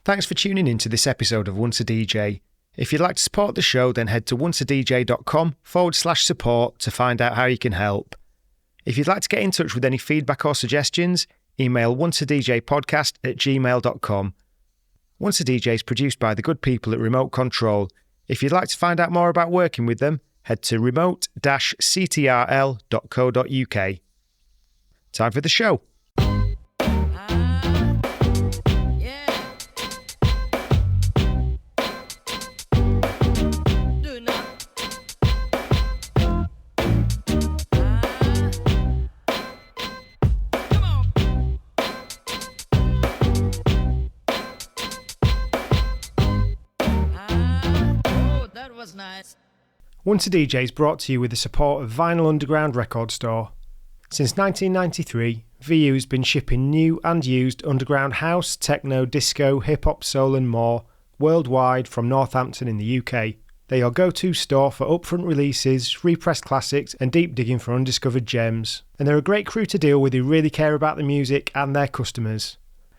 Thanks for tuning in to this episode of Once a DJ. If you'd like to support the show, then head to onceadj.com/support to find out how you can help. If you'd like to get in touch with any feedback or suggestions, email onceadjpodcast@gmail.com. Once a DJ is produced by the good people at Remote Control. If you'd like to find out more about working with them, head to remote-ctrl.co.uk. Time for the show. Once a DJ is brought to you with the support of Vinyl Underground Record Store. Since 1993, VU has been shipping new and used underground house, techno, disco, hip-hop, soul and more worldwide from Northampton in the UK. They're your go-to store for upfront releases, repressed classics and deep digging for undiscovered gems. And they're a great crew to deal with who really care about the music and their customers.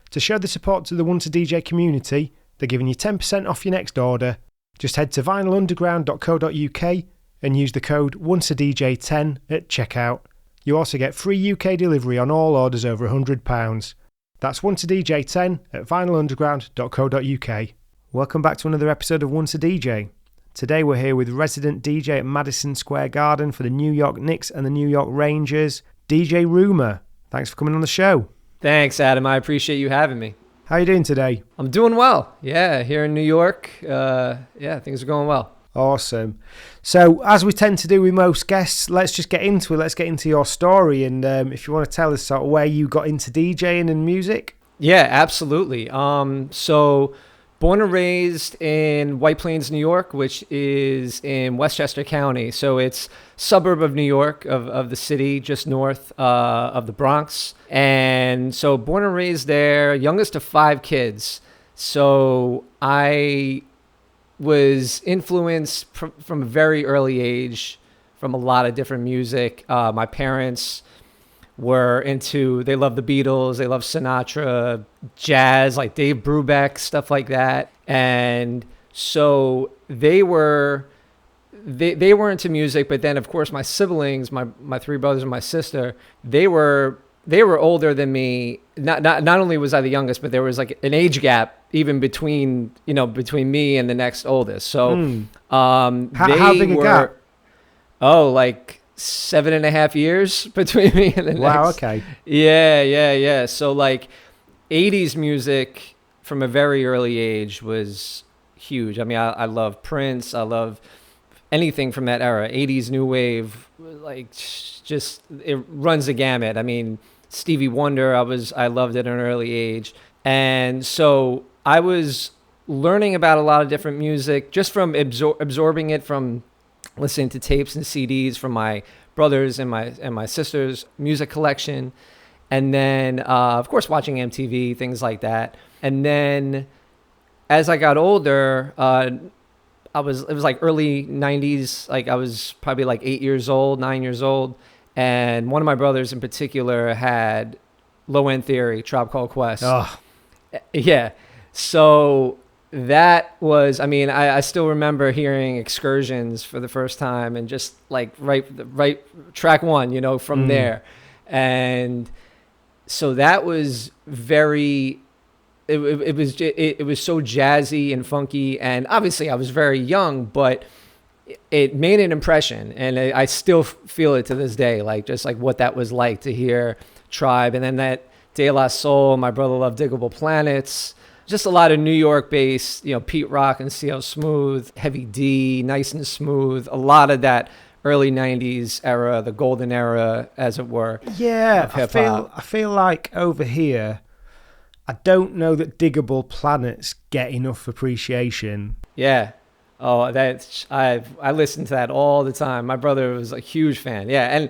To show the support to the Once a DJ community, they're giving you 10% off your next order. Just head to vinylunderground.co.uk and use the code ONCEADJ10 at checkout. You also get free UK delivery on all orders over £100. That's ONCEADJ10 at vinylunderground.co.uk. Welcome back to another episode of Once a DJ. Today we're here with resident DJ at Madison Square Garden for the New York Knicks and the New York Rangers, DJ Rumour. Thanks for coming on the show. Thanks, Adam. I appreciate you having me. How are you doing today? I'm doing well. Yeah, here in New York. Things are going well. Awesome. So, as we tend to do with most guests, let's just get into it. Let's get into your story. And if you want to tell us sort of where you got into DJing and music. Yeah, absolutely. So, born and raised in White Plains, New York, which is in Westchester County. So it's suburb of New York, of the city, just north of the Bronx. And so born and raised there, youngest of 5 kids. So I was influenced from a very early age from a lot of different music. My parents were they love the Beatles, they love Sinatra, jazz, like Dave Brubeck, stuff like that. And so they were into music, but then of course my siblings, my 3 brothers and my sister, they were older than me. Not only was I the youngest, but there was like an age gap even between me and the next oldest. So how big a gap? Oh, like 7.5 years between me and the next. Wow, okay. Yeah. So like 80s music from a very early age was huge. I mean, I love Prince. I love anything from that era. 80s new wave, like just it runs the gamut. I mean, Stevie Wonder, I loved it at an early age. And so I was learning about a lot of different music just from absorbing it from listening to tapes and CDs from my brothers and my sister's music collection. And then, of course, watching MTV, things like that. And then as I got older, it was like early 90s. Like I was probably like 9 years old. And one of my brothers in particular had Low End Theory, Tribe Called Quest. Oh. Yeah. So that was, I mean, I still remember hearing Excursions for the first time and just like right track 1, from there. And so that was very, it was so jazzy and funky. And obviously I was very young, but it made an impression. And I still feel it to this day, like just like what that was like to hear Tribe. And then that De La Soul, My Brother Loved Diggable Planets. Just a lot of New York-based, Pete Rock and CL Smooth, Heavy D, Nice and Smooth, a lot of that early 90s era, the golden era, as it were. Yeah, I feel like over here, I don't know that Diggable Planets get enough appreciation. Yeah. Oh, I listened to that all the time. My brother was a huge fan. Yeah,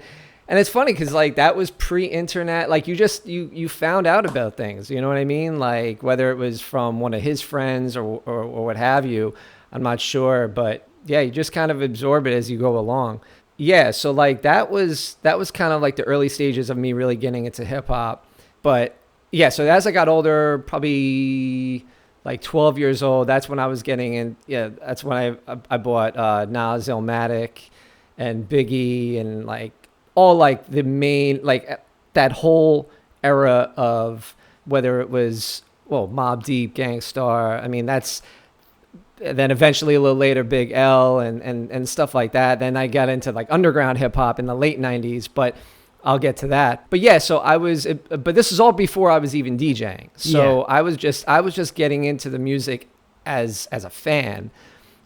and it's funny because like that was pre-internet. Like you found out about things. You know what I mean? Like whether it was from one of his friends or what have you. I'm not sure, but yeah, you just kind of absorb it as you go along. Yeah, so like that was kind of like the early stages of me really getting into hip hop. But yeah, so as I got older, probably like 12 years old. That's when I was getting in. Yeah, that's when I bought Nas, Illmatic, and Biggie, and like all like the main, like that whole era of, whether it was, well, Mobb Deep, Gang Starr. I mean, that's, then eventually a little later Big L and stuff like that. Then I got into like underground hip hop in the late 90s, but I'll get to that. But yeah, so but this is all before I was even DJing. So I was just getting into the music as a fan.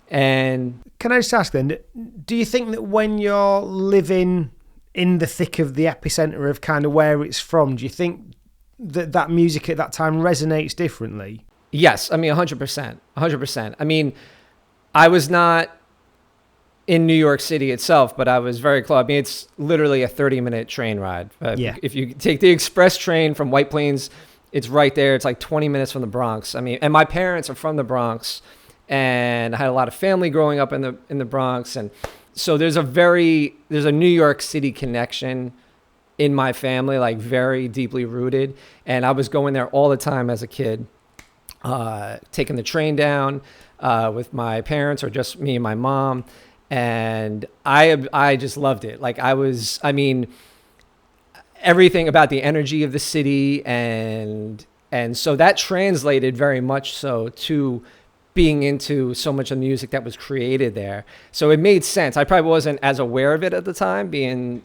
And can I just ask then, do you think that when you're living in the thick of the epicenter of kind of where it's from, do you think that music at that time resonates differently? Yes, I mean 100%. I mean, I was not in New York City itself, but I was very close. I mean, it's literally a 30-minute train ride. If you take the express train from White Plains, it's right there. It's like 20 minutes from the Bronx. I mean, and my parents are from the Bronx, and I had a lot of family growing up in the Bronx, and so there's a New York City connection in my family, like very deeply rooted. And I was going there all the time as a kid. Taking the train down with my parents or just me and my mom, and I just loved it. Like I mean, everything about the energy of the city, and so that translated very much so to being into so much of the music that was created there. So it made sense. I probably wasn't as aware of it at the time, being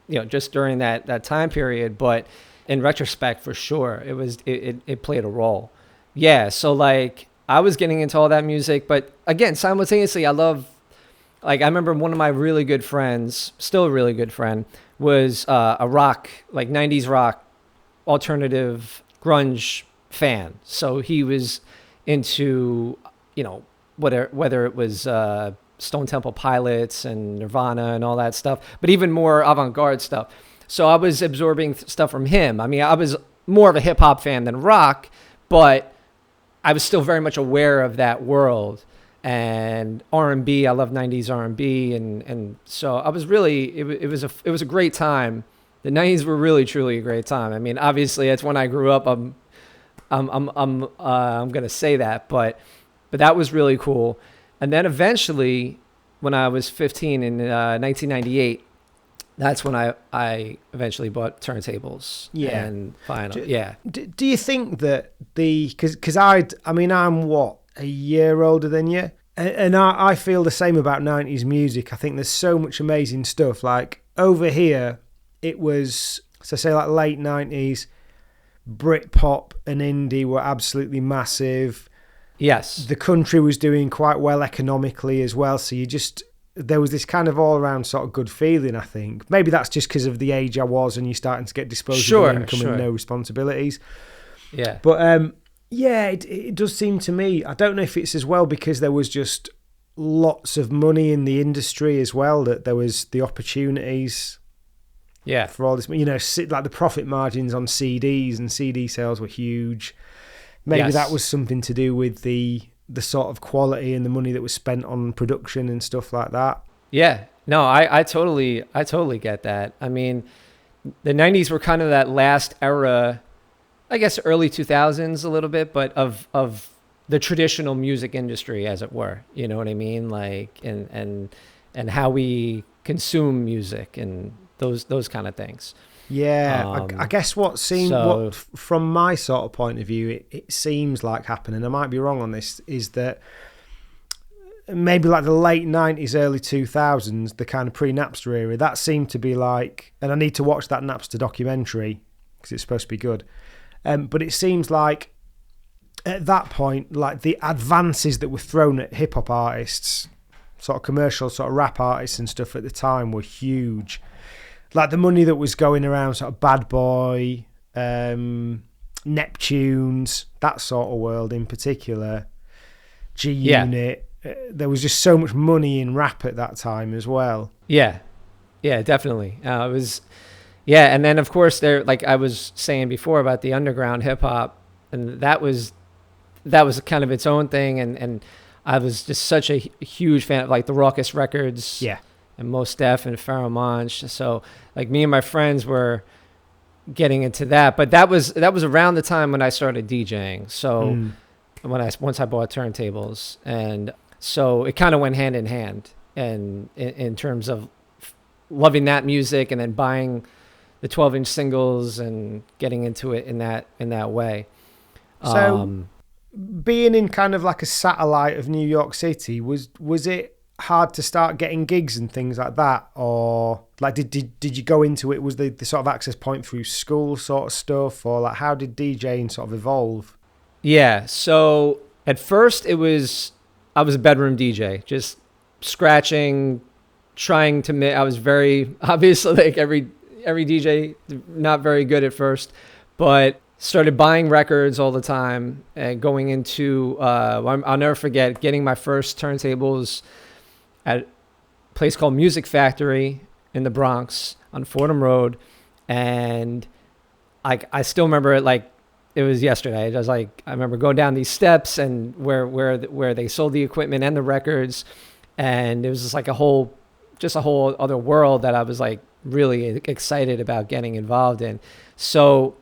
just during that time period, but in retrospect, for sure, it played a role. Yeah, so like I was getting into all that music, but again, simultaneously, I remember one of my really good friends, still a really good friend, was a rock, like 90s rock, alternative grunge fan. So he was into, whether it was Stone Temple Pilots and Nirvana and all that stuff, but even more avant-garde stuff. So I was absorbing stuff from him. I mean, I was more of a hip hop fan than rock, but I was still very much aware of that world. And R&B, I love 90s R&B, and so I was really, it was a great time. The 90s were really truly a great time. I mean, obviously that's when I grew up. I'm gonna say that, but that was really cool. And then eventually, when I was 15 in 1998, that's when I eventually bought turntables. Yeah. And vinyl. Do you think that because I'm what, a year older than you? And I feel the same about 90s music. I think there's so much amazing stuff. Like over here, it was, so say like late 90s, Britpop and indie were absolutely massive. Yes. The country was doing quite well economically as well. So there was this kind of all-around sort of good feeling, I think. Maybe that's just because of the age I was and you're starting to get disposable income and no responsibilities. Yeah. But, it does seem to me, I don't know if it's as well because there was just lots of money in the industry as well, that there was the opportunities for all this, like the profit margins on CDs and CD sales were huge. Maybe that was something to do with the sort of quality and the money that was spent on production and stuff like that. Yeah, no, I totally get that. I mean, the 90s were kind of that last era, I guess early 2000s a little bit, but of the traditional music industry, as it were. You know what I mean? Like, and how we consume music and those kind of things. Yeah, I guess what from my sort of point of view, it seems like happening, I might be wrong on this, is that maybe like the late 90s, early 2000s, the kind of pre-Napster era, that seemed to be like, and I need to watch that Napster documentary because it's supposed to be good, but it seems like at that point, like the advances that were thrown at hip-hop artists, sort of commercial, sort of rap artists and stuff at the time were huge. Like the money that was going around, sort of Bad Boy, Neptunes, that sort of world in particular, G-Unit. There was just so much money in rap at that time as well. Yeah, definitely. It was, and then of course there, like I was saying before about the underground hip hop, and that was kind of its own thing, and I was just such a huge fan of like the Raucous Records. Yeah. And Mos Def and Pharoah Monch. So like me and my friends were getting into that, but that was around the time when I started DJing. So once I bought turntables, and so it kind of went hand in hand, and in terms of loving that music, and then buying the 12-inch singles and getting into it in that way. So, being in kind of like a satellite of New York City, was it hard to start getting gigs and things like that, or like did you go into it, was the sort of access point through school sort of stuff, or like how did DJing sort of evolve? Yeah, so at first I was a bedroom DJ, just scratching, trying to I was very obviously, like every DJ, not very good at first, but started buying records all the time and going into I'll never forget getting my first turntables at a place called Music Factory in the Bronx on Fordham Road. And I still remember it like it was yesterday. It was like, I remember going down these steps and where they sold the equipment and the records. And it was just like a whole other world that I was like really excited about getting involved in. So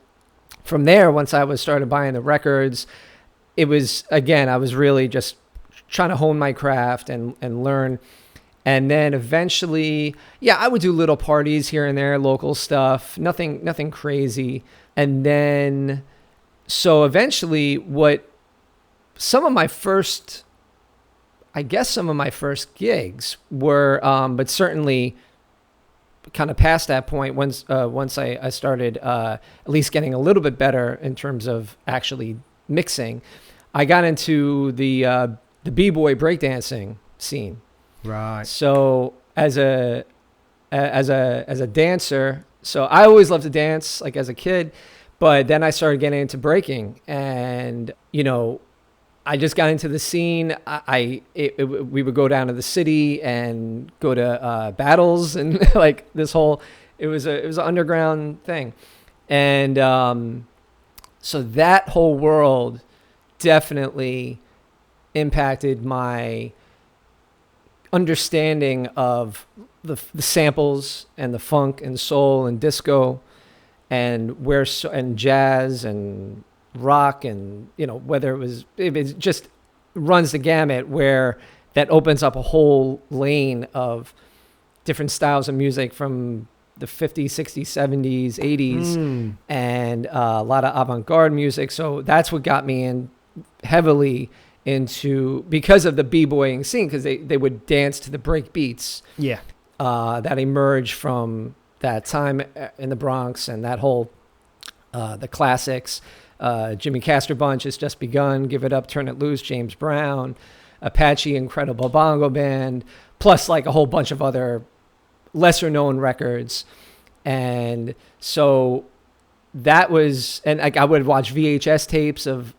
from there, once I started buying the records, it was, again, I was really just trying to hone my craft and learn. And then eventually, I would do little parties here and there, local stuff, nothing crazy. And then, so eventually some of my first gigs were, but certainly kind of past that point, once I started at least getting a little bit better in terms of actually mixing, I got into the b-boy breakdancing scene. Right. So as a dancer, so I always loved to dance, like as a kid, but then I started getting into breaking, and I just got into the scene. We would go down to the city and go to battles and like this whole. It was an underground thing, and so that whole world definitely impacted my understanding of the samples and the funk and soul and disco and and jazz and rock, and whether it just runs the gamut, where that opens up a whole lane of different styles of music from the 50s, 60s, 70s, 80s, and a lot of avant-garde music. So that's what got me in heavily into, because of the b-boying scene, because they would dance to the break beats that emerged from that time in the Bronx, and that whole the classics. Jimmy Castor Bunch has just begun, Give It Up, Turn It Loose, James Brown, Apache, Incredible Bongo Band, plus like a whole bunch of other lesser known records. And so that was, and like I would watch VHS tapes of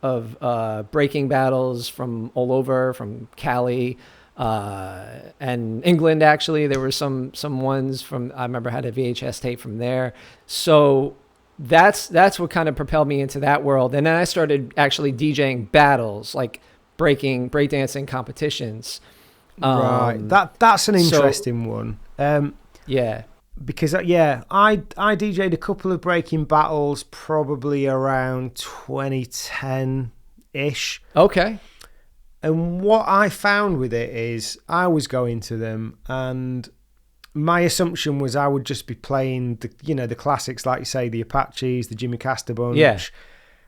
breaking battles from all over, from Cali and England. Actually, there were some ones from, I remember had a VHS tape from there. So that's what kind of propelled me into that world. And then I started actually DJing battles, like breakdancing competitions. Right. That's an interesting one. Because I DJ'd a couple of breaking battles probably around 2010-ish. Okay. And what I found with it is I was going to them, and my assumption was I would just be playing the classics, like you say, the Apaches, the Jimmy Castor Bunch,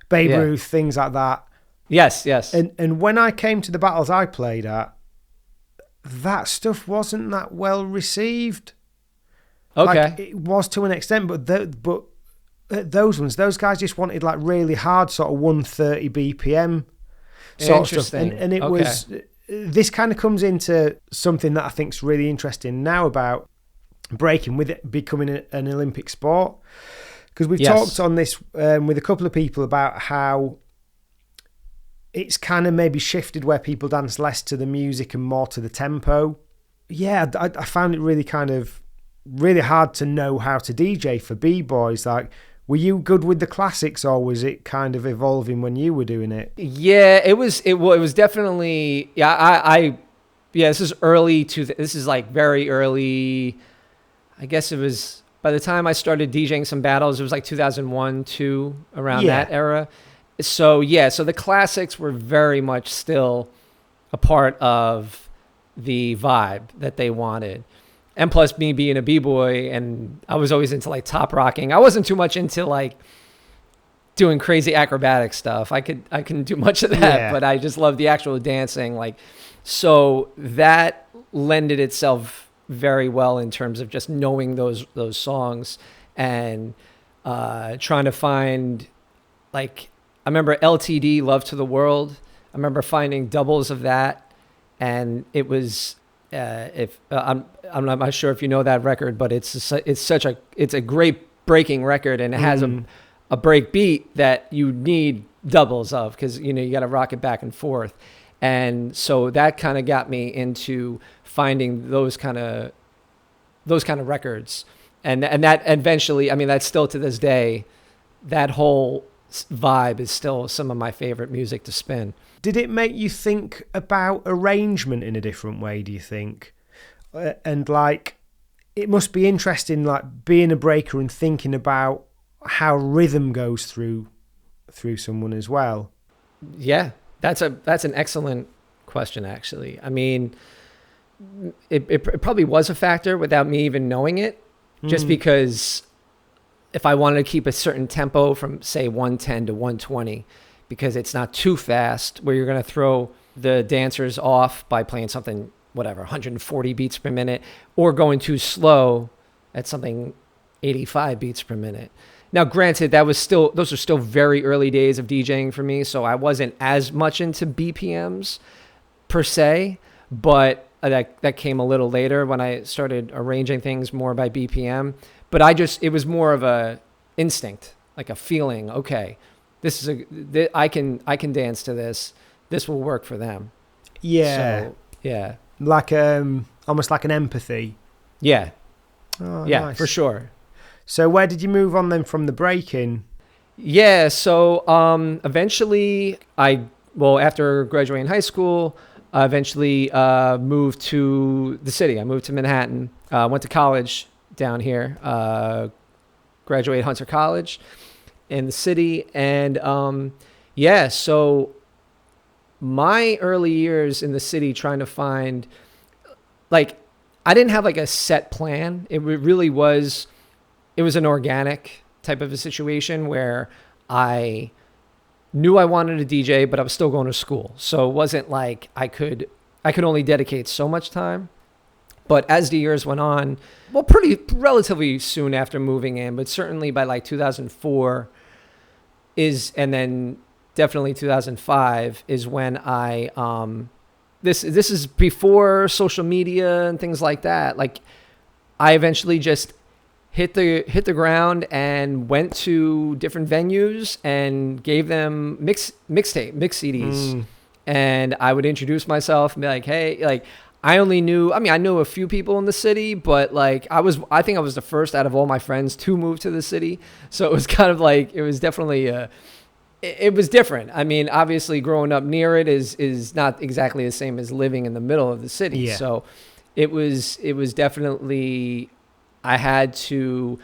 Babe Ruth, things like that. Yes. And when I came to the battles I played at, that stuff wasn't that well received. Okay. Like, it was to an extent, but those guys just wanted like really hard sort of 130 BPM sort of stuff. And it was, this kind of comes into something that I think is really interesting now about breaking, with it becoming an Olympic sport. Because we've talked on this with a couple of people about how it's kind of maybe shifted where people dance less to the music and more to the tempo. Yeah, I found it really hard to know how to DJ for B-boys. Like, were you good with the classics, or was it kind of evolving when you were doing it? Yeah, it was definitely, this is early this is like very early. I guess it was, by the time I started DJing some battles, it was like 2001, 2, around that era. So yeah, so the classics were very much still a part of the vibe that they wanted. And plus me being a b-boy, and I was always into like top rocking. I wasn't too much into like doing crazy acrobatic stuff. I couldn't do much of that, but I just loved the actual dancing. Like, so that lended itself very well in terms of just knowing those songs and trying to find, like, I remember LTD, Love to the World. I remember finding doubles of that, and it was I'm not sure if you know that record, but it's a great breaking record, and it has a break beat that you need doubles of, because you got to rock it back and forth. And so that kind of got me into finding those kind of records, and that eventually, I mean, that's still to this day, that whole vibe is still some of my favorite music to spin. Did it make you think about arrangement in a different way, do you think? And like, it must be interesting, like being a breaker and thinking about how rhythm goes through someone as well. Yeah, that's an excellent question, actually. I mean, it probably was a factor without me even knowing it, just because if I wanted to keep a certain tempo from, say, 110 to 120, because it's not too fast where you're going to throw the dancers off by playing something, whatever, 140 beats per minute, or going too slow at something 85 beats per minute. Now, granted, those are still very early days of DJing for me, so I wasn't as much into BPMs per se, but that came a little later when I started arranging things more by BPM. But it was more of a instinct, like a feeling. Okay, I can dance to this. This will work for them. Yeah. So, yeah. Like almost like an empathy. Yeah. Oh, yeah, nice. for sure. So where did you move on then from the breaking? Yeah. So eventually, after graduating high school, I eventually moved to the city. I moved to Manhattan. Went to college down here. Graduated Hunter College in the city, and so my early years in the city trying to find, like, I didn't have like a set plan. It really was, it was an organic type of a situation where I knew I wanted to DJ, but I was still going to school. So it wasn't like I could only dedicate so much time. But as the years went on, well, relatively soon after moving in, but certainly by like 2004 and then definitely 2005 is when I, this is before social media and things like that. Like, I eventually just hit the ground and went to different venues and gave them mix CDs. And I would introduce myself and be like, hey, like, I knew a few people in the city, but like I think I was the first out of all my friends to move to the city. So it was kind of like, it was definitely it was different. I mean, obviously growing up near it is not exactly the same as living in the middle of the city. Yeah. So it was definitely, I had to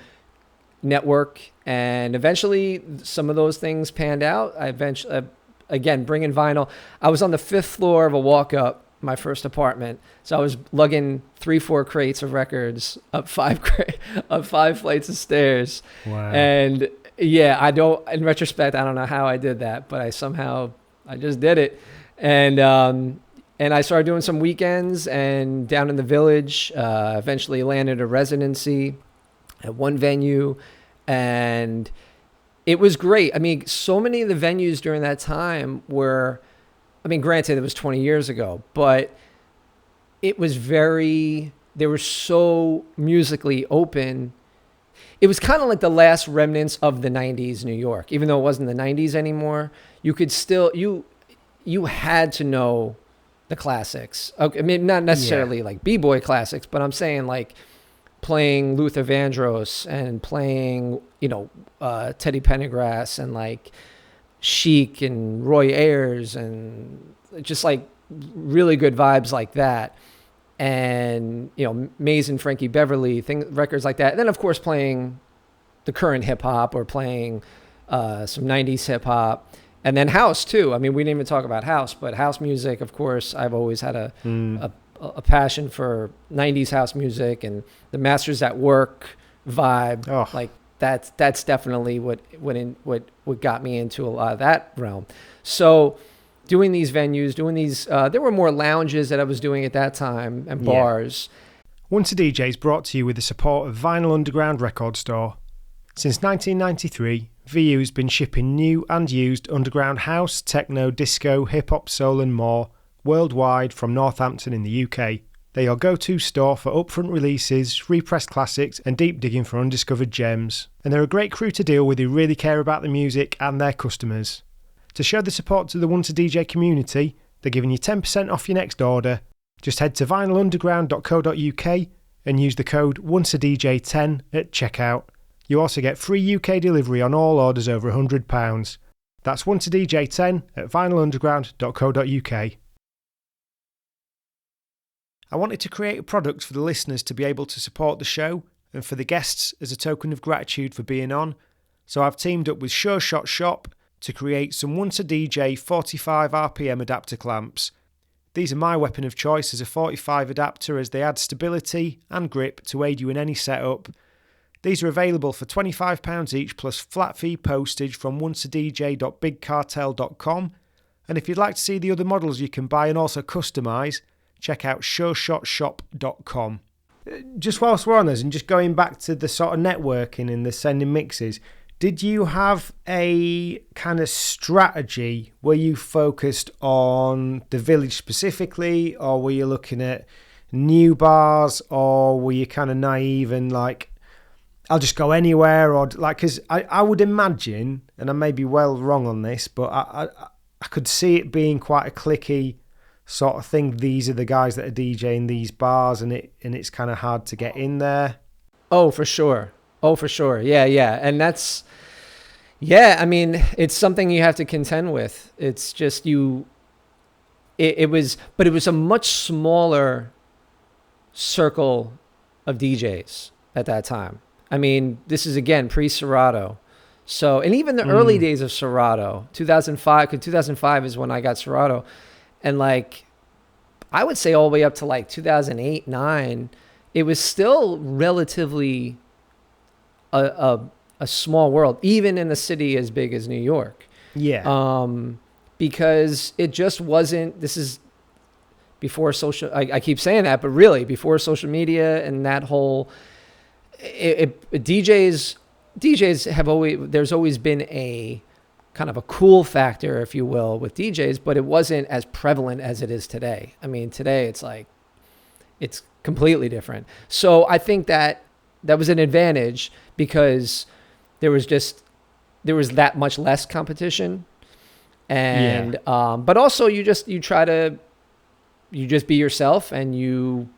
network, and eventually some of those things panned out. I eventually, again, bringing vinyl. I was on the 5th floor of a walk-up, my first apartment, so I was lugging 3-4 crates of records up 5 flights of stairs. Wow. And yeah, in retrospect, I don't know how I did that, but I just did it. And I started doing some weekends and down in the village, eventually landed a residency at one venue, and it was great. I mean, so many of the venues during that time were, I mean, granted, it was 20 years ago, but it was they were so musically open. It was kind of like the last remnants of the 90s New York. Even though it wasn't the 90s anymore, you could still, you had to know the classics. Okay, I mean, not necessarily like B-boy classics, but I'm saying like playing Luther Vandross and playing, Teddy Pendergrass and like Chic and Roy Ayers and just like really good vibes like that. And, Maze and Frankie Beverly, records like that. And then, of course, playing the current hip hop or playing some 90s hip hop. And then house too. I mean, we didn't even talk about house, but house music, of course, I've always had a passion for 90s house music and the Masters at Work vibe. Oh. Like that's definitely what got me into a lot of that realm. So doing these venues, there were more lounges that I was doing at that time and bars. Once a DJ is brought to you with the support of Vinyl Underground Record Store. Since 1993, VU's been shipping new and used underground house, techno, disco, hip-hop, soul and more worldwide from Northampton in the UK. They're your go-to store for upfront releases, repressed classics and deep digging for undiscovered gems. And they're a great crew to deal with who really care about the music and their customers. To show the support to the Once a DJ community, they're giving you 10% off your next order. Just head to vinylunderground.co.uk and use the code ONCEADJ10 at checkout. You also get free UK delivery on all orders over £100. That's ONCEADJ10 at vinylunderground.co.uk. I wanted to create a product for the listeners to be able to support the show and for the guests as a token of gratitude for being on, so I've teamed up with Sure Shot Shop to create some Once a DJ 45 RPM adapter clamps. These are my weapon of choice as a 45 adapter as they add stability and grip to aid you in any setup. These are available for £25 each plus flat fee postage from onceadj.bigcartel.com, and if you'd like to see the other models you can buy and also customise, check out sureshotshop.com. Just whilst we're on this and just going back to the sort of networking and the sending mixes, did you have a kind of strategy where you focused on the village specifically, or were you looking at new bars, or were you kind of naive and like, I'll just go anywhere, or like, because I would imagine, and I may be well wrong on this, but I could see it being quite a cliquey sort of thing. These are the guys that are DJing these bars, and it's kind of hard to get in there. Oh, for sure. Yeah. And that's, I mean, it's something you have to contend with. It's just it was a much smaller circle of DJs at that time. I mean, this is again pre-Serato. So, and even the early days of Serato, 2005, because 2005 is when I got Serato. And like, I would say all the way up to like 2008, 9, it was still relatively a small world, even in a city as big as New York. Yeah. Because it just wasn't, this is before social, I keep saying that, but really before social media and that whole, DJs have always, there's always been a kind of a cool factor, if you will, with DJs, but it wasn't as prevalent as it is today. I mean, today it's like, it's completely different. So I think that was an advantage because there was that much less competition. And, but also you just be yourself and you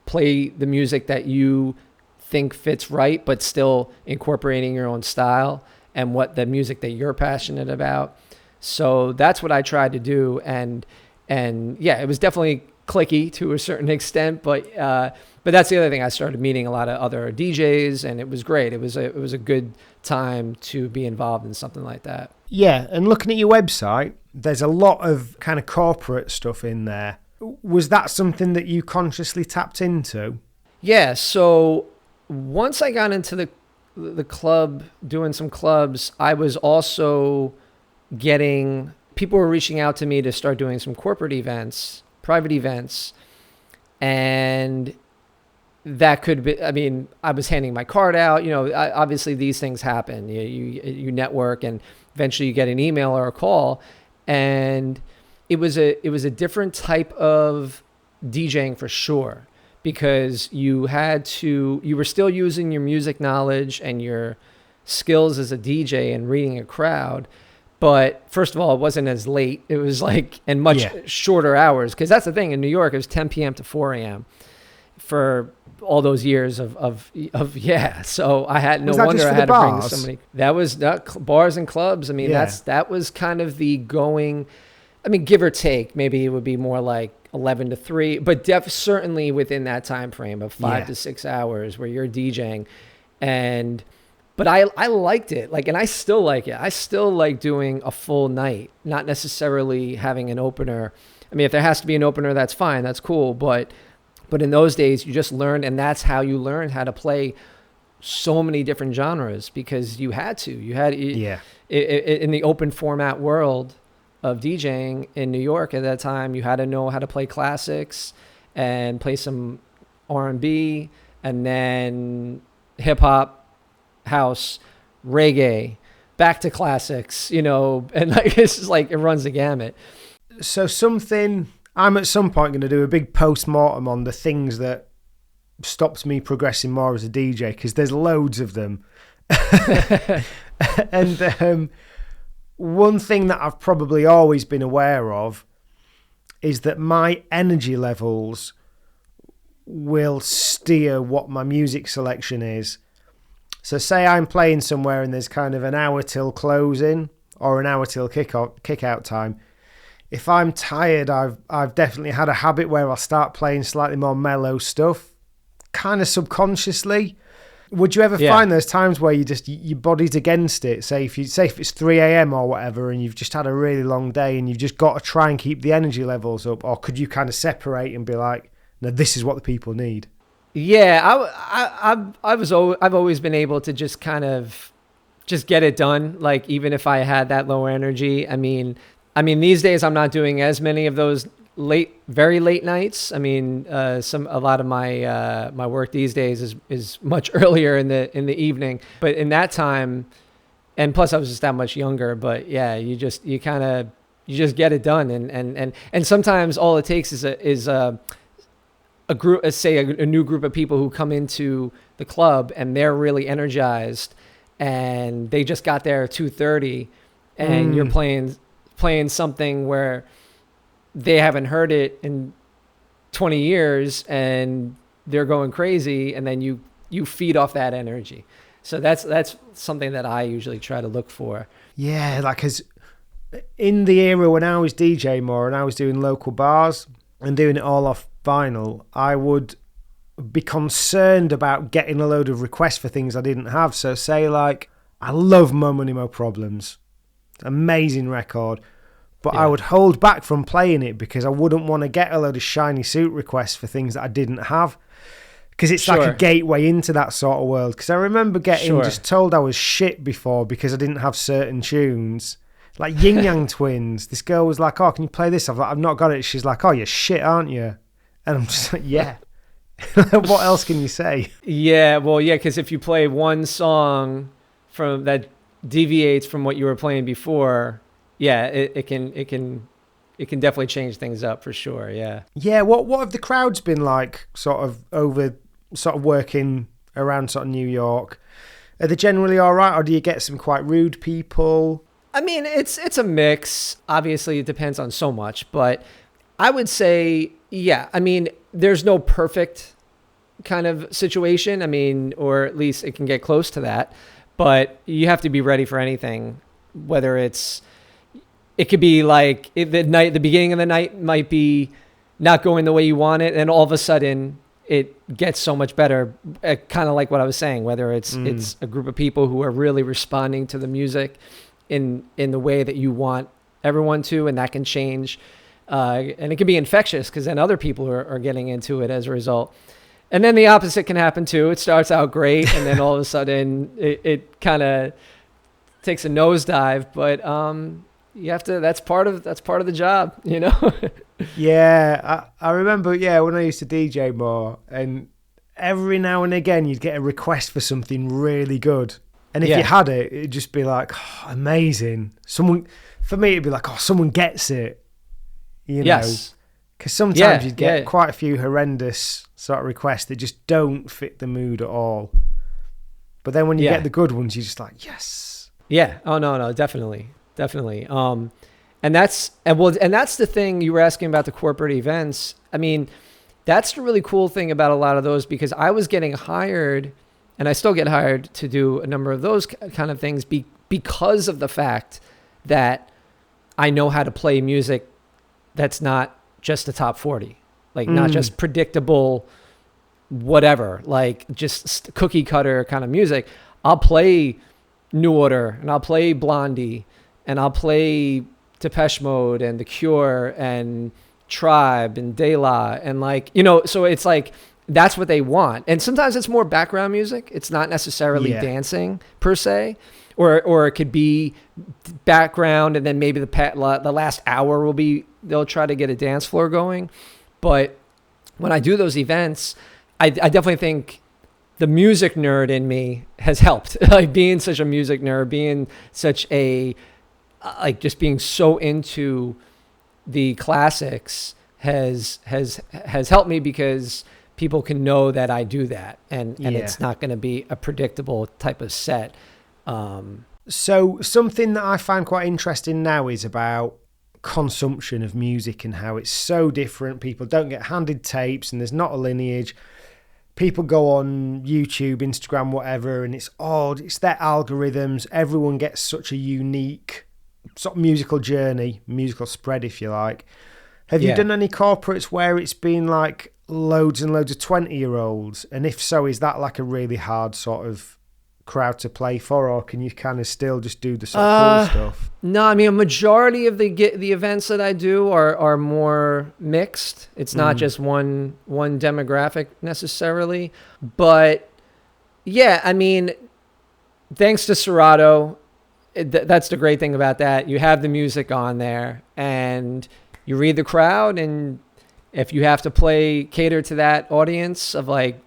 play the music that you think fits right, but still incorporating your own style and what the music that you're passionate about. So that's what I tried to do. And yeah, it was definitely cliquey to a certain extent, but that's the other thing. I started meeting a lot of other DJs and it was great. It was a good time to be involved in something like that. Yeah. And looking at your website, there's a lot of kind of corporate stuff in there. Was that something that you consciously tapped into? Yeah. So once I got into the club, doing some clubs, I was also people were reaching out to me to start doing some corporate events, private events. And that could be, I mean, I was handing my card out, obviously these things happen. You network and eventually you get an email or a call. And it was a different type of DJing for sure, because you were still using your music knowledge and your skills as a DJ and reading a crowd. But first of all, it wasn't as late. It was like, and much shorter hours. Cause that's the thing in New York, it was 10 PM to 4 AM for all those years of So I had wonder I had to bring somebody. That was bars and clubs. I mean, that was kind of the going, I mean, give or take, maybe it would be more like 11 to 3, but certainly within that time frame of 5 to 6 hours where you're DJing. And But I liked it. Like, and I still like it. I still like doing a full night, not necessarily having an opener. I mean, if there has to be an opener, that's fine. That's cool. But in those days, you just learned, and that's how you learned how to play so many different genres, because you had to. You had in the open format world of DJing in New York at that time, you had to know how to play classics and play some R&B, and then hip hop, house, reggae, back to classics, and like it's just like it runs the gamut. So I'm at some point going to do a big post-mortem on the things that stops me progressing more as a DJ, because there's loads of them. And one thing that I've probably always been aware of is that my energy levels will steer what my music selection is. So say I'm playing somewhere and there's kind of an hour till closing or an hour till kick out time. If I'm tired, I've definitely had a habit where I'll start playing slightly more mellow stuff, kind of subconsciously. Would you ever find those times where your body's against it? Say if it's 3 a.m. or whatever, and you've just had a really long day and you've just got to try and keep the energy levels up, or could you kind of separate and be like, no, this is what the people need? Yeah, I've always been able to just kind of just get it done. Like, even if I had that low energy, I mean, these days I'm not doing as many of those very late nights. I mean, a lot of my work these days is much earlier in the evening. But in that time, and plus I was just that much younger. But yeah, you just get it done, and sometimes all it takes is a group, say a new group of people who come into the club and they're really energized, and they just got there at 2:30, and you're playing something where they haven't heard it in 20 years and they're going crazy, and then you feed off that energy. So that's something that I usually try to look for. Yeah, like, as in the era when I was DJing more and I was doing local bars and doing it all off vinyl, I would be concerned about getting a load of requests for things I didn't have. So say, like, I love Mo Money Mo Problems, amazing record, but I would hold back from playing it because I wouldn't want to get a load of shiny suit requests for things that I didn't have, because it's like a gateway into that sort of world. Because I remember getting just told I was shit before because I didn't have certain tunes. Like Yin Yang Twins, this girl was like, oh, can you play this? I've not got it. She's like, oh, you're shit, aren't you? And I'm just like, yeah. What else can you say? Yeah, well, yeah, because if you play one song from that deviates from what you were playing before, yeah, it can definitely change things up for sure. Yeah. Yeah. What have the crowds been like, sort of working around sort of New York? Are they generally all right, or do you get some quite rude people? I mean, it's a mix. Obviously, it depends on so much, but I would say, yeah. I mean, there's no perfect kind of situation. I mean, or at least it can get close to that. But you have to be ready for anything, whether it could be like the beginning of the night might be not going the way you want it, and all of a sudden it gets so much better. Kind of like what I was saying, whether it's a group of people who are really responding to the music in the way that you want everyone to, and that can change. And it can be infectious because then other people are getting into it as a result. And then the opposite can happen too. It starts out great, and then all of a sudden it kind of takes a nosedive. But you have to. That's part of the job, you know. Yeah, I remember. Yeah, when I used to DJ more, and every now and again you'd get a request for something really good, and if you had it, it'd just be like, oh, amazing. For me, it'd be like, oh, someone gets it. You know. Yes. Because sometimes you'd get quite a few horrendous sort of requests that just don't fit the mood at all. But then when you get the good ones, you're just like, yes. Yeah. Oh, no, definitely. And that's the thing you were asking about the corporate events. I mean, that's the really cool thing about a lot of those, because I was getting hired, and I still get hired to do a number of those kind of things because of the fact that I know how to play music that's not just the top 40, like not just predictable, whatever, like just cookie cutter kind of music. I'll play New Order, and I'll play Blondie, and I'll play Depeche Mode and The Cure and Tribe and De La, and like, you know, so it's like that's what they want. And sometimes it's more background music. It's not necessarily dancing per se, or it could be background, and then maybe the last hour they'll try to get a dance floor going. But when I do those events, I definitely think the music nerd in me has helped. Like being such a music nerd, being such a like just being so into the classics has helped me, because people can know that I do that, and it's not going to be a predictable type of set. So something that I find quite interesting now is about consumption of music and how it's so different. People don't get handed tapes, and there's not a lineage. People go on YouTube, Instagram, whatever, and it's their algorithms. Everyone gets such a unique sort of musical journey, musical spread, if you like. Have you done any corporates where it's been like loads and loads of 20-year-olds? And if so, is that like a really hard sort of crowd to play for, or can you kind of still just do the sort of cool stuff? No, I mean, a majority of the events that I do are more mixed. It's not just one demographic necessarily. But yeah, I mean, thanks to Serato, that's the great thing about that. You have the music on there, and you read the crowd, and if you have to cater to that audience of like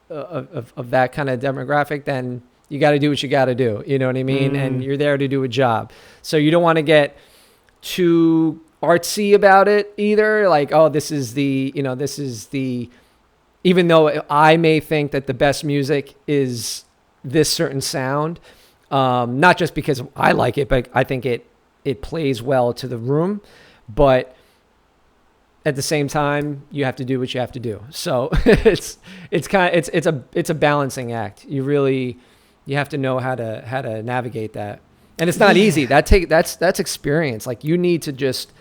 of that kind of demographic, then you got to do what you got to do. You know what I mean? And you're there to do a job. So you don't want to get too artsy about it either. Like, oh, this is the, even though I may think that the best music is this certain sound, not just because I like it, but I think it plays well to the room. But at the same time, you have to do what you have to do. So it's a balancing act. You have to know how to navigate that. And it's not easy. That's experience. Like you just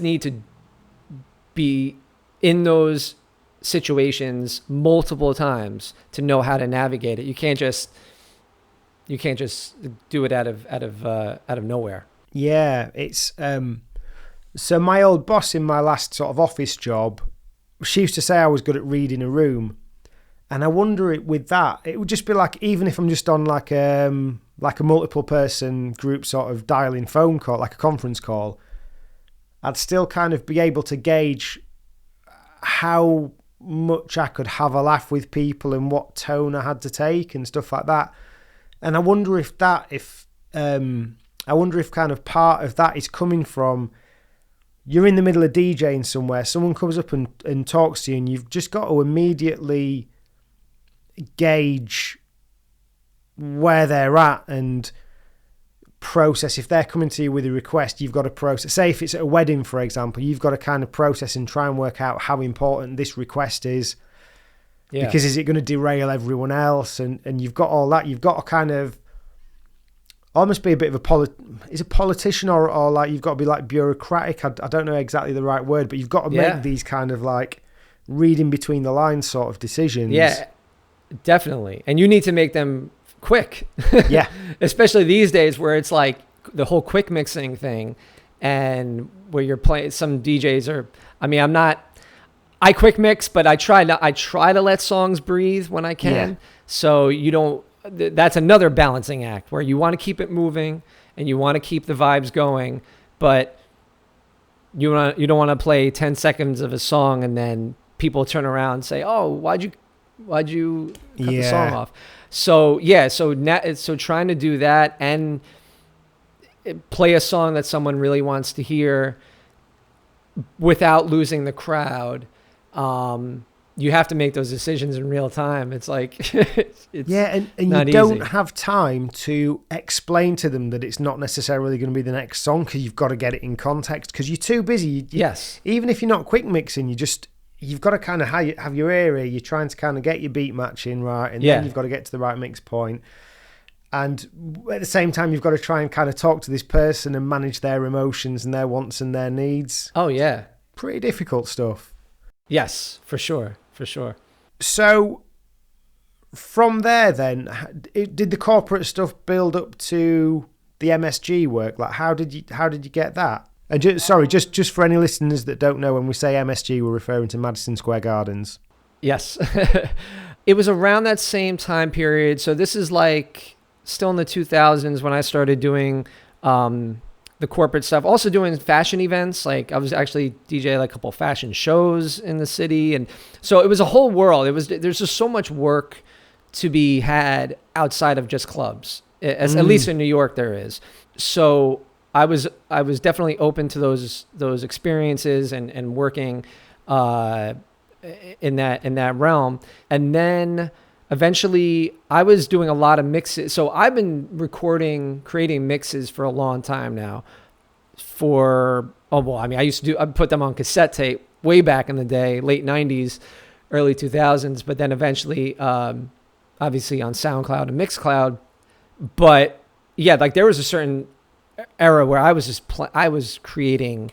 need to be in those situations multiple times to know how to navigate it. You can't just do it out of nowhere. Yeah, it's so my old boss in my last sort of office job, she used to say I was good at reading a room. And I wonder with that, it would just be like, even if I'm just on like a multiple person group sort of dialing phone call, like a conference call, I'd still kind of be able to gauge how much I could have a laugh with people and what tone I had to take and stuff like that. And I wonder if kind of part of that is coming from, you're in the middle of DJing somewhere, someone comes up and talks to you, and you've just got to immediately gauge where they're at and process. If they're coming to you with a request, you've got to process. Say if it's at a wedding, for example, you've got to kind of process and try and work out how important this request is. Yeah. Because is it going to derail everyone else? And you've got all that. You've got to kind of almost be a bit of a politician or like you've got to be like bureaucratic. I don't know exactly the right word, but you've got to make these kind of like reading between the lines sort of decisions. Yeah, definitely. And you need to make them quick. Yeah. Especially these days where it's like the whole quick mixing thing, and where you're playing, some DJs are, I quick mix, but I try to let songs breathe when I can. Yeah. So that's another balancing act where you want to keep it moving and you want to keep the vibes going, but you don't want to play 10 seconds of a song and then people turn around and say, "Oh, why'd you cut the song off?" So trying to do that and play a song that someone really wants to hear without losing the crowd. You have to make those decisions in real time. It's like, it's and you don't have time to explain to them that it's not necessarily going to be the next song, because you've got to get it in context, because you're too busy. Yes. Even if you're not quick mixing, you've got to kind of have your ear here. You're trying to kind of get your beat matching right, and then you've got to get to the right mix point. And at the same time, you've got to try and kind of talk to this person and manage their emotions and their wants and their needs. Oh, yeah. Pretty difficult stuff. Yes, for sure. So from there, then, did the corporate stuff build up to the MSG work? Like, how did you get that? And just for any listeners that don't know, when we say MSG, we're referring to Madison Square Gardens. Yes. It was around that same time period. So this is like still in the 2000s when I started doing the corporate stuff. Also doing fashion events. Like I was actually DJ like a couple of fashion shows in the city. And so it was a whole world. There's just so much work to be had outside of just clubs. At least in New York there is. So I was definitely open to those experiences and working in that realm. And then eventually I was doing a lot of mixes. So I've been creating mixes for a long time now. I put them on cassette tape way back in the day, late 90s, early 2000s, but then eventually obviously on SoundCloud and Mixcloud. But yeah, like there was a certain era where I was creating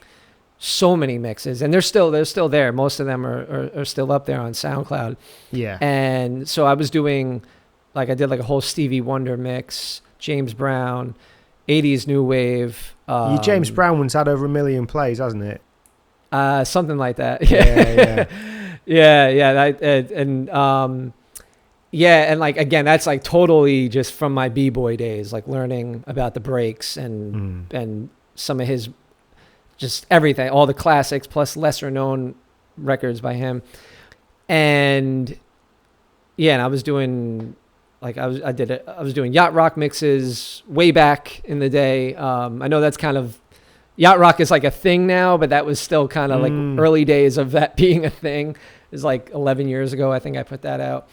so many mixes, and they're still there. Most of them are still up there on SoundCloud. Yeah. And so I was doing, like I did like a whole Stevie Wonder mix, James Brown, 80s new wave. Your James Brown one's had over 1 million plays, hasn't it? Something like that. Yeah. And like, again, that's like totally just from my B-boy days, like learning about the breaks and some of his, just everything, all the classics plus lesser known records by him. And yeah, and I was doing like, I was doing yacht rock mixes way back in the day. I know that's kind of, yacht rock is like a thing now, but that was still kind of like early days of that being a thing. It was like 11 years ago, I think I put that out.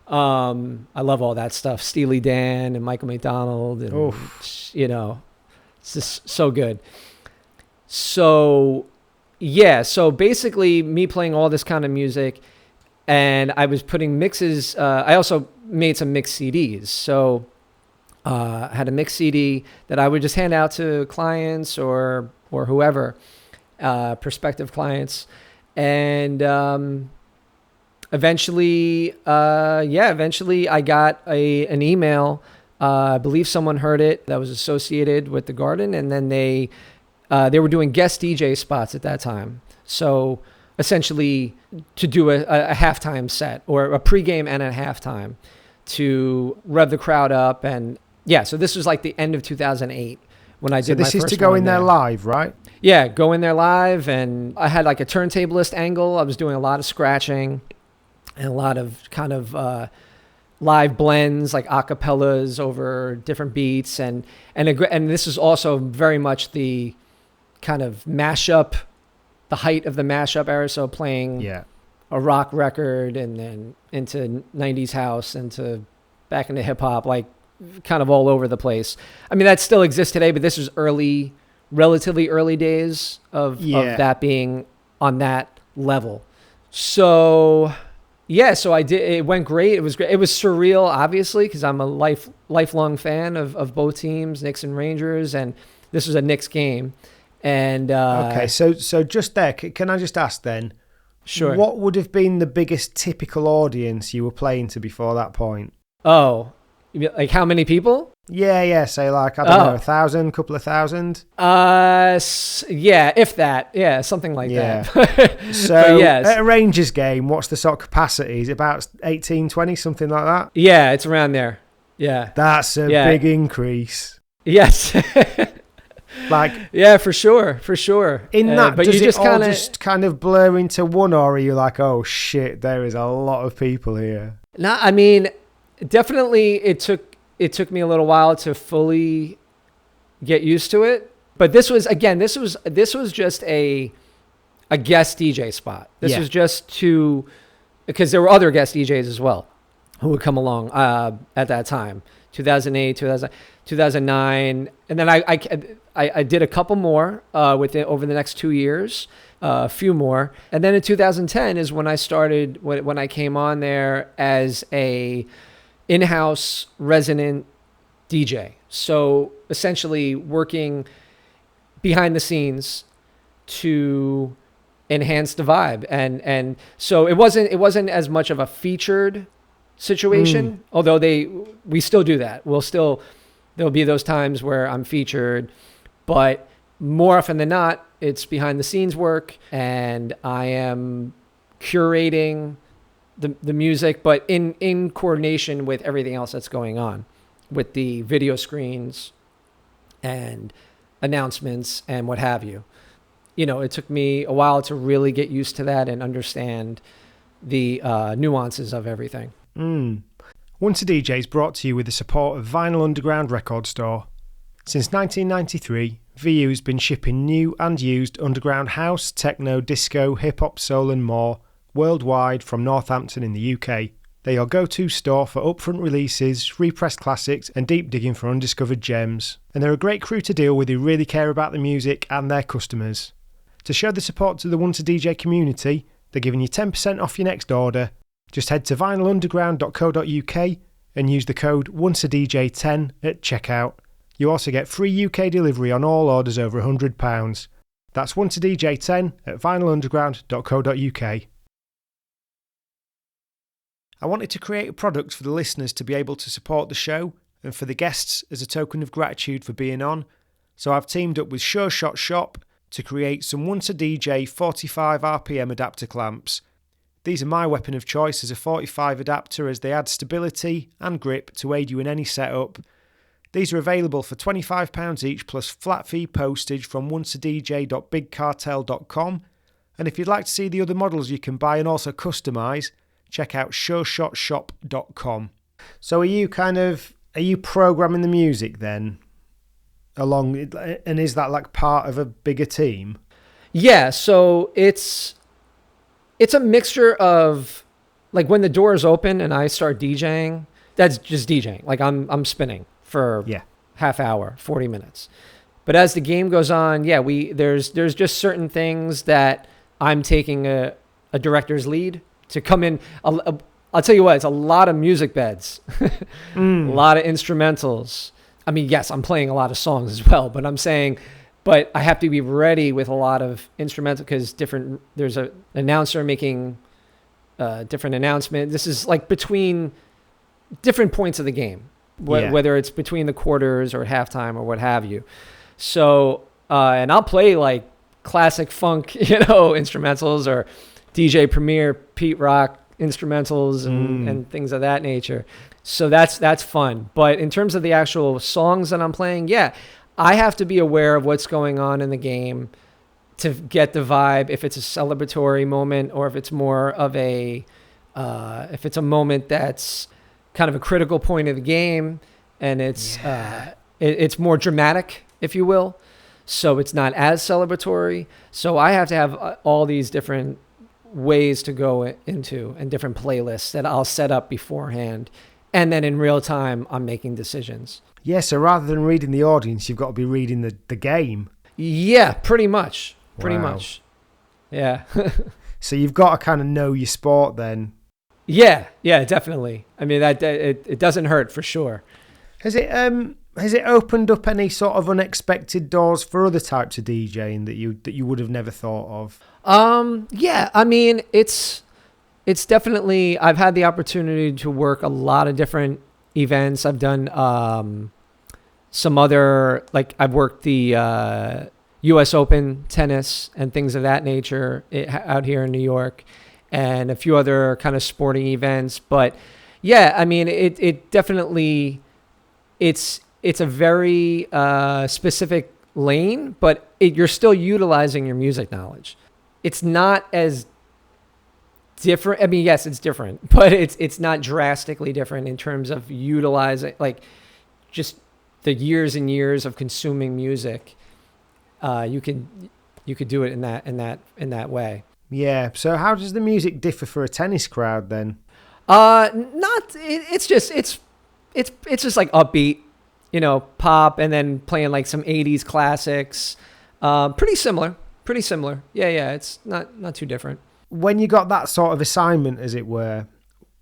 I love all that stuff. Steely Dan and Michael McDonald and, it's just so good. So, yeah. So basically me playing all this kind of music, and I was putting mixes. I also made some mixed CDs. So, I had a mixed CD that I would just hand out to clients or whoever, prospective clients. And, eventually I got an email. I believe someone heard it that was associated with the garden, and then they were doing guest DJ spots at that time. So essentially to do a halftime set or a pregame and a halftime to rev the crowd up. And yeah, so this was like the end of 2008 when I did my first one. So this is to go in there live, right? Yeah, go in there live. And I had like a turntablist angle. I was doing a lot of scratching and a lot of kind of live blends, like acapellas over different beats, and this is also very much the kind of mashup, the height of the mashup era. So playing a rock record and then into 90s house, into back into hip hop, like kind of all over the place. I mean, that still exists today, but this was relatively early days of that being on that level. So yeah, so I did. It went great. It was great. It was surreal, obviously, because I'm a lifelong fan of both teams, Knicks and Rangers, and this was a Knicks game. And okay, so just there, can I just ask then? Sure. What would have been the biggest typical audience you were playing to before that point? Oh, like how many people? Yeah. Say like, I don't know, 1,000, couple of thousand. Yeah, if that. Yeah, something like that. So yes. At a Rangers game, what's the sort of capacity? Is it about 18, 20, something like that? Yeah, it's around there. Yeah. That's a big increase. Yes. Like, yeah, for sure. In that, but does you it all just kind of blur into one, or are you like, oh shit, there is a lot of people here? No, I mean, definitely it took me a little while to fully get used to it. But this was just a guest DJ spot. This was just because there were other guest DJs as well who would come along at that time, 2008, 2009. And then I did a couple more over the next 2 years, a few more. And then in 2010 is when I started, when I came on there as a in-house resident DJ. So essentially working behind the scenes to enhance the vibe. And so it wasn't as much of a featured situation. Although we still do that. There'll be those times where I'm featured, but more often than not, it's behind the scenes work, and I am curating the music, but in coordination with everything else that's going on, with the video screens and announcements and what have you. It took me a while to really get used to that and understand the nuances of everything. Once a DJ is brought to you with the support of Vinyl Underground Record Store. Since 1993, VU has been shipping new and used underground house, techno, disco, hip-hop, soul and more worldwide from Northampton in the UK. They're your go-to store for upfront releases, repressed classics and deep digging for undiscovered gems. And they're a great crew to deal with who really care about the music and their customers. To show the support to the Once a DJ community, they're giving you 10% off your next order. Just head to vinylunderground.co.uk and use the code ONCEADJ10 at checkout. You also get free UK delivery on all orders over £100. That's ONCEADJ10 at vinylunderground.co.uk. I wanted to create a product for the listeners to be able to support the show and for the guests as a token of gratitude for being on, so I've teamed up with Sure Shot Shop to create some Once a DJ 45 RPM adapter clamps. These are my weapon of choice as a 45 adapter, as they add stability and grip to aid you in any setup. These are available for £25 each plus flat fee postage from onceadj.bigcartel.com, and if you'd like to see the other models you can buy and also customise, check out sureshotshop.com. So are you programming the music then? And is that like part of a bigger team? Yeah, so it's a mixture of, like, when the doors open and I start DJing, that's just DJing. Like I'm spinning for half hour, 40 minutes. But as the game goes on, there's just certain things that I'm taking a director's lead to come in. I'll tell you what, it's a lot of music beds, a lot of instrumentals. I mean, yes, I'm playing a lot of songs as well, but but I have to be ready with a lot of instrumental, because there's an announcer making a different announcement. This is like between different points of the game, whether it's between the quarters or at halftime or what have you. So, and I'll play like classic funk, instrumentals, or DJ Premier, Pete Rock instrumentals and things of that nature. So that's fun. But in terms of the actual songs that I'm playing, I have to be aware of what's going on in the game to get the vibe, if it's a celebratory moment or if it's more of if it's a moment that's kind of a critical point of the game and it's more dramatic, if you will. So it's not as celebratory. So I have to have all these different ways to go into and different playlists that I'll set up beforehand. And then in real time, I'm making decisions. Yeah, so rather than reading the audience, you've got to be reading the game. Yeah, pretty much. Pretty much. Yeah. So you've got to kind of know your sport then. Yeah, definitely. I mean, it doesn't hurt for sure. Has it opened up any sort of unexpected doors for other types of DJing that you would have never thought of? Yeah, I mean, it's definitely, I've had the opportunity to work a lot of different events. I've done some other, like I've worked the US Open tennis and things of that nature out here in New York, and a few other kind of sporting events. But yeah, I mean, it definitely, it's a very specific lane, but you're still utilizing your music knowledge. It's not as different. I mean, yes, it's different, but it's not drastically different in terms of utilizing, like, just the years and years of consuming music. You could do it in that way. Yeah. So how does the music differ for a tennis crowd then? It's just like upbeat, pop, and then playing like some 80s classics. Pretty similar. Yeah. It's not too different. When you got that sort of assignment, as it were,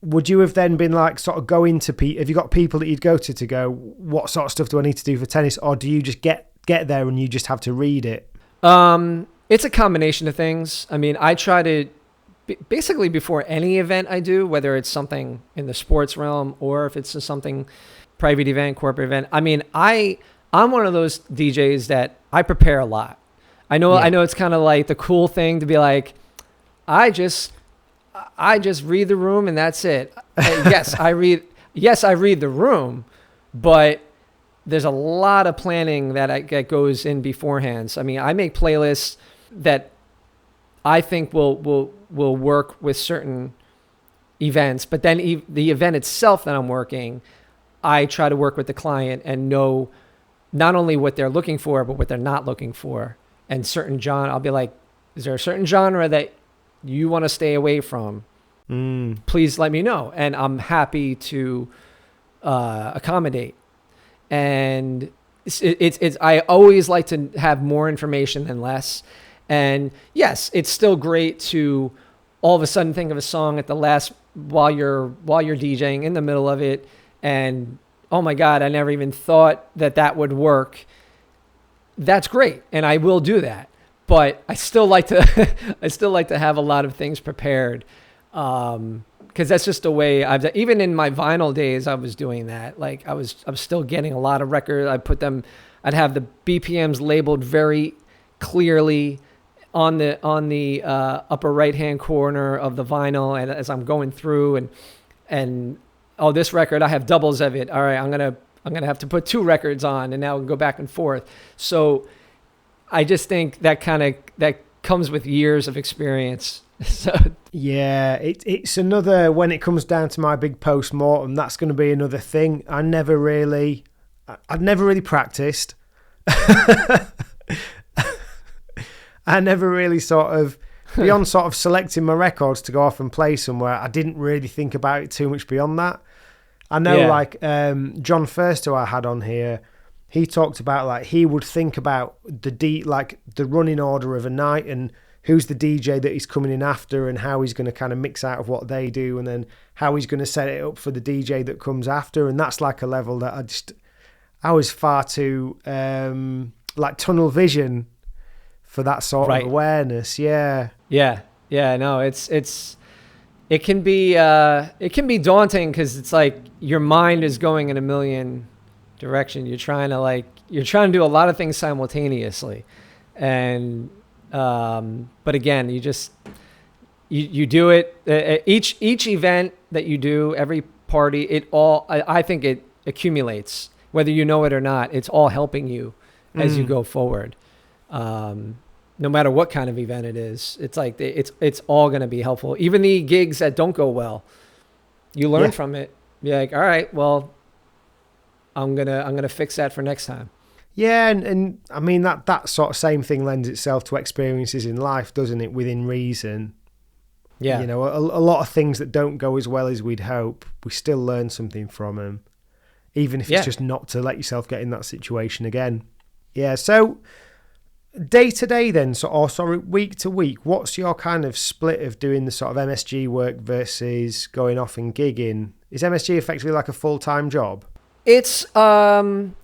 would you have then been like sort of going to have you got people that you'd go to go, what sort of stuff do I need to do for tennis? Or do you just get there and you just have to read it? It's a combination of things. I mean, I try to basically before any event I do, whether it's something in the sports realm or if it's just something private event, corporate event. I mean, I'm one of those DJs that I prepare a lot. I know it's kind of like the cool thing to be like, I just read the room and that's it. Yes, I read the room, but there's a lot of planning that goes in beforehand. So, I mean, I make playlists that I think will work with certain events, but then the event itself that I'm working, I try to work with the client and know not only what they're looking for, but what they're not looking for. And certain genre, I'll be like, is there a certain genre that you want to stay away from? Please let me know. And I'm happy to accommodate. And it's I always like to have more information than less. And yes, it's still great to all of a sudden think of a song at the last while you're DJing in the middle of it, and oh my God, I never even thought that would work. That's great, and I will do that. But I still like to have a lot of things prepared, because that's just the way even in my vinyl days I was doing that. Like I was still getting a lot of records. I'd have the BPMs labeled very clearly on the upper right hand corner of the vinyl, and as I'm going through and oh, this record I have doubles of it. All right, I'm gonna have to put 2 records on, and now go back and forth. So I just think that comes with years of experience. So yeah, it's another, when it comes down to my big post-mortem, that's going to be another thing. I'd never really practiced. I never really beyond sort of selecting my records to go off and play somewhere, I didn't really think about it too much beyond that. I know John First, who I had on here, he talked about like he would think about the running order of a night and who's the DJ that he's coming in after and how he's going to kind of mix out of what they do, and then how he's going to set it up for the DJ that comes after. And that's like a level that I was far too like tunnel vision for that sort of awareness. Yeah. No, it can be daunting, because it's like your mind is going in a million directions. You're trying to do a lot of things simultaneously, and but again, you do it. Each event that you do, every party, I think it accumulates, whether you know it or not. It's all helping you as you go forward. No matter what kind of event it is, it's like it's all going to be helpful. Even the gigs that don't go well, you learn from it. You're like, all right, well, I'm gonna fix that for next time. Yeah, and I mean that sort of same thing lends itself to experiences in life, doesn't it? Within reason. Yeah, you know, a lot of things that don't go as well as we'd hope, we still learn something from them, even if it's just not to let yourself get in that situation again. Yeah, so day to day then, week to week, what's your kind of split of doing the sort of MSG work versus going off and gigging? Is MSG effectively like a full-time job? It's I mean,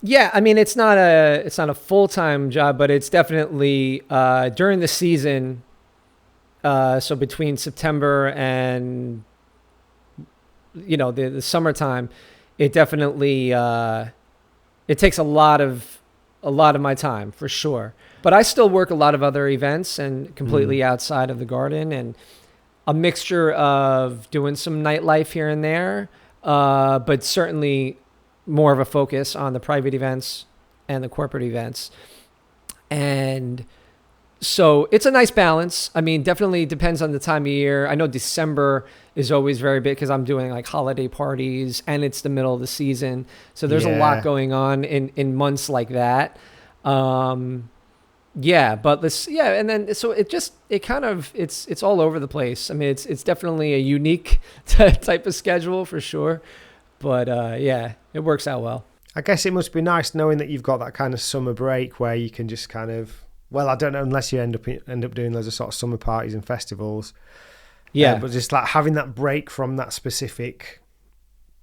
it's not a full-time job, but it's definitely during the season, so between September and the summertime, it definitely it takes a lot of my time, for sure. But I still work a lot of other events and completely outside of the garden, and a mixture of doing some nightlife here and there, but certainly more of a focus on the private events and the corporate events. And so it's a nice balance. I mean, definitely depends on the time of year. I know December is always very big because I'm doing like holiday parties and it's the middle of the season. So there's a lot going on in months like that. And then so it's all over the place. I mean, it's definitely a unique type of schedule for sure, but it works out well. I guess it must be nice knowing that you've got that kind of summer break where you can just kind of, well, I don't know, unless you end up doing loads of sort of summer parties and festivals. Yeah, but just like having that break from that specific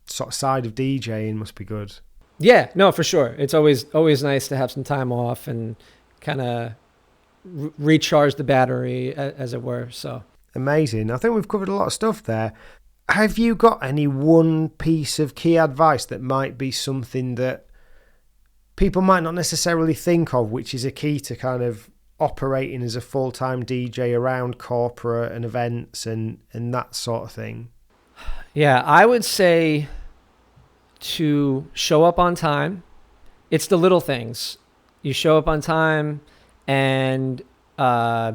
sort of side of DJing must be good. Yeah, no, for sure. It's always nice to have some time off and kind of recharge the battery, as it were. So Amazing. I think we've covered a lot of stuff there. Have you got any one piece of key advice that might be something that people might not necessarily think of, which is a key to kind of operating as a full-time DJ around corporate and events and that sort of thing? Yeah, I would say to show up on time. It's the little things. You show up on time and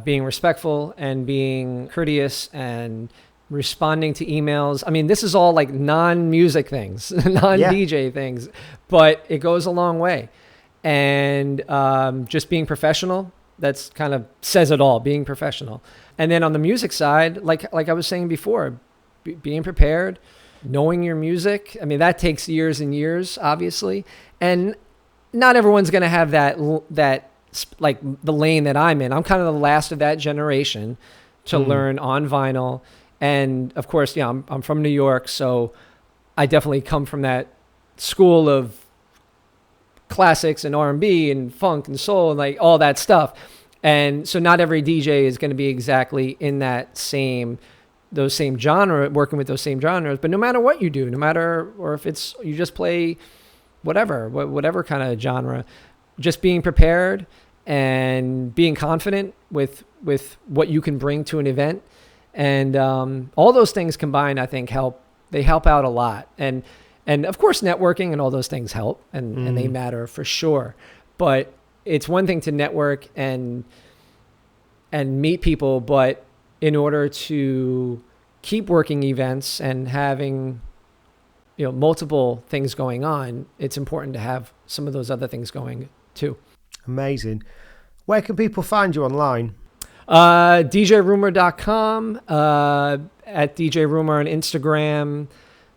being respectful and being courteous and responding to emails. I mean, this is all like non-music things, non-DJ things, but it goes a long way. And just being professional, that's kind of says it all, being professional. And then on the music side, like I was saying before, being prepared, knowing your music. I mean, that takes years and years, obviously. And not everyone's going to have that like the lane that I'm in. I'm kind of the last of that generation to learn on vinyl. And of course, yeah, I'm from New York, so I definitely come from that school of classics and R&B and funk and soul and like all that stuff. And so not every DJ is going to be exactly in those same genre, working with those same genres. But no matter what you do, or if it's you just play whatever kind of genre, just being prepared and being confident with what you can bring to an event. And all those things combined, I think, help out a lot. And of course, networking and all those things help, and they matter for sure. But it's one thing to network and meet people, but in order to keep working events and having multiple things going on, it's important to have some of those other things going too. Amazing. Where can people find you online? DJRumor.com, at DJ Rumor on Instagram,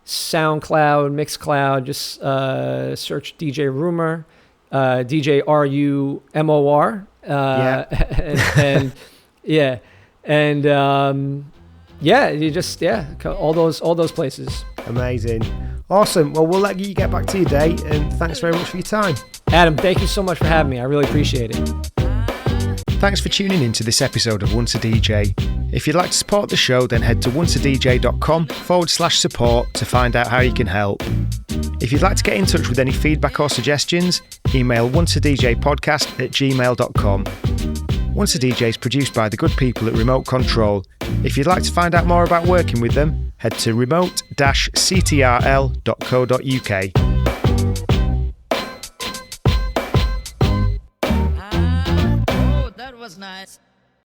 SoundCloud, Mixcloud, just search DJ Rumor, DJ RUMOR. All those places. Amazing. Awesome. Well, we'll let you get back to your day, and thanks very much for your time. Adam, thank you so much for having me. I really appreciate it. Thanks for tuning in to this episode of Once a DJ. If you'd like to support the show, then head to onceadj.com/support to find out how you can help. If you'd like to get in touch with any feedback or suggestions, email onceadjpodcast@gmail.com. Once a DJ is produced by the good people at Remote Control. If you'd like to find out more about working with them, head to remote-ctrl.co.uk.